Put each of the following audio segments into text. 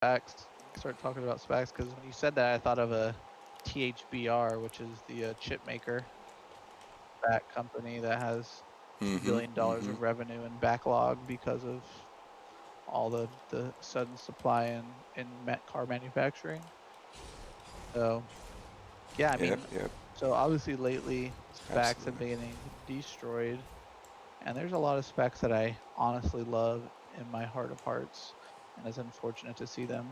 SPACs. Start talking about SPACs because when you said that, I thought of a THBR, which is the chip maker SPAC company that has $2 billion of revenue and backlog because of all the sudden supply in car manufacturing. So yeah, I Yep, mean, yep, so obviously lately SPACs have absolutely. been getting destroyed, and there's a lot of SPACs that I honestly love in my heart of hearts, and it's unfortunate to see them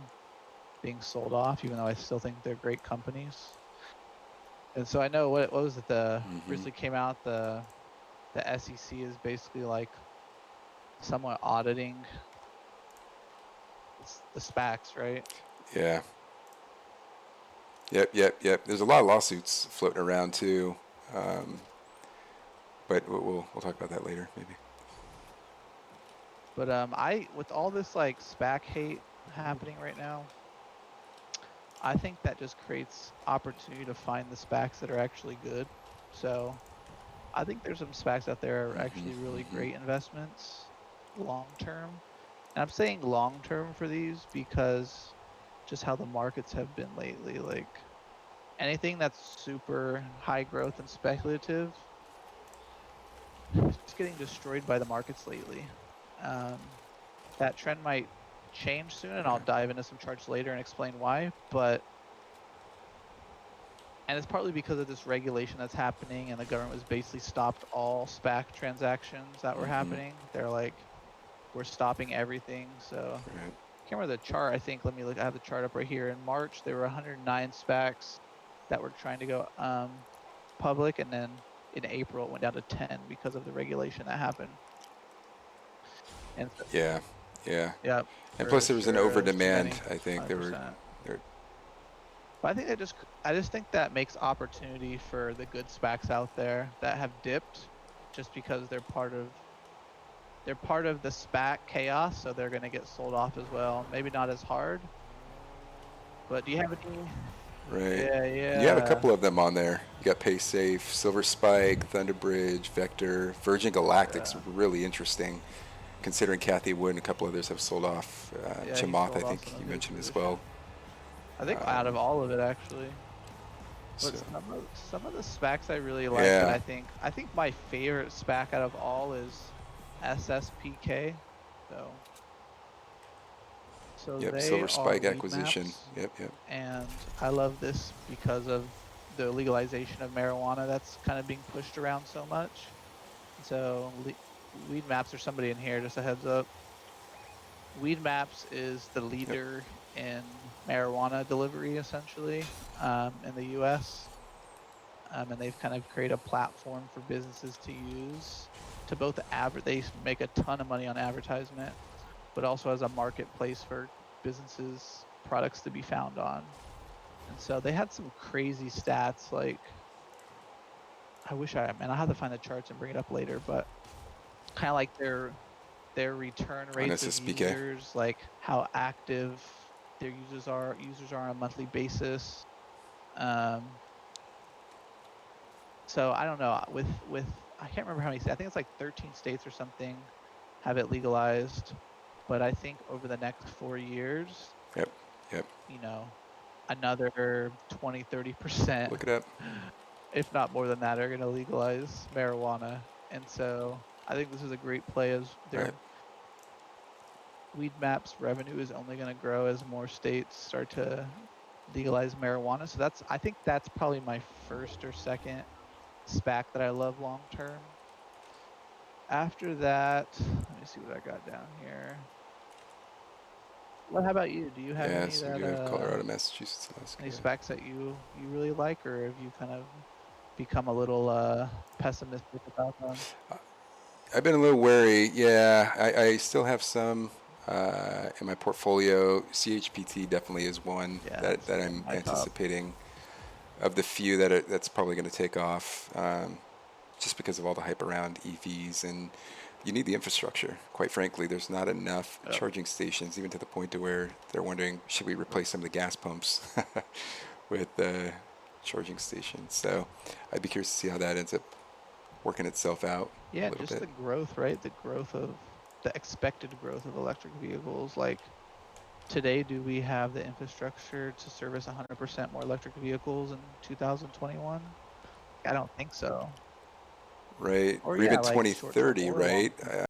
being sold off, even though I still think they're great companies. And so I know what was it, the recently came out, the SEC is basically like somewhat auditing the SPACs, right? Yeah. Yep, yep, yep. There's a lot of lawsuits floating around too, um, but we'll talk about that later, maybe. But I with all this like SPAC hate happening right now, I think that just creates opportunity to find the SPACs that are actually good. So I think there's some SPACs out there are actually really great investments long term. And I'm saying long term for these because just how the markets have been lately. Like anything that's super high growth and speculative is just getting destroyed by the markets lately. That trend might change soon, and I'll dive into some charts later and explain why. And it's partly because of this regulation that's happening, and the government has basically stopped all SPAC transactions that were happening. They're like, we're stopping everything. So Right. I can't remember the chart. I think, let me look. I have the chart up right here. In March, there were 109 SPACs that were trying to go public, and then in April it went down to 10 because of the regulation that happened. And so, Yeah, yeah. yeah, And for plus there was an sure, over it was too demand. many, I think there were 100%. there. But I just think that makes opportunity for the good SPACs out there that have dipped, just because they're part of the SPAC chaos, so they're going to get sold off as well. Maybe not as hard, but do you have any? Right. Yeah, You have a yeah, couple of them on there. You got PaySafe, Silver Spike, Thunderbridge, Vector, Virgin Galactic's yeah, really interesting, considering Kathy Wood and a couple others have sold off. yeah. He Chamath, I sold off think some you of his mentioned as well. position. I think out of all of it, actually. But So some of the SPACs I really like that yeah, I think my favorite SPAC out of all is SSPK. So yep. they Silver are Spike weed acquisition. maps, Yep, yep. and I love this because of the legalization of marijuana that's kind of being pushed around so much. So weed maps, or somebody in here, just a heads up. Weed maps is the Yep. leader in marijuana delivery, essentially, in the U.S. And they've kind of created a platform for businesses to use to both they make a ton of money on advertisement, but also as a marketplace for businesses products to be found on. And so they had some crazy stats. Like I have to find the charts and bring it up later, but kind of like their return On rates of SSPK. users, like how active their users are on a monthly basis. um So I don't know, with I can't remember how many states. I think it's like 13 states or something have it legalized, but I think over the next 4 years, Yep, yep. you know, another 20-30%, Look it up. if not more than that, are going to legalize marijuana. And so I think this is a great play, as their Right. Weed Maps revenue is only going to grow as more states start to legalize marijuana. So I think that's probably my first or second SPAC that I love long term. After that, let me see what I got down here. How about you? Do you have Yeah. any So we that do have Colorado, Massachusetts, Alaska. any specs that you really like, or have you kind of become a little pessimistic about them? I've been a little wary. Yeah, I still have some in my portfolio. CHPT definitely is one Yeah, that, it's that in I'm my top. anticipating of the few that's probably going to take off, just because of all the hype around EVs, and you need the infrastructure. Quite frankly, there's not enough Yep. charging stations, even to the point to where they're wondering, should we replace some of the gas pumps with charging stations? So I'd be curious to see how that ends up working itself out a Yeah, little just bit. the growth, right? The expected growth of electric vehicles. Like today, do we have the infrastructure to service 100% more electric vehicles in 2021? I don't think so. Right? Or Or yeah, even like short term 2030, or long right? term.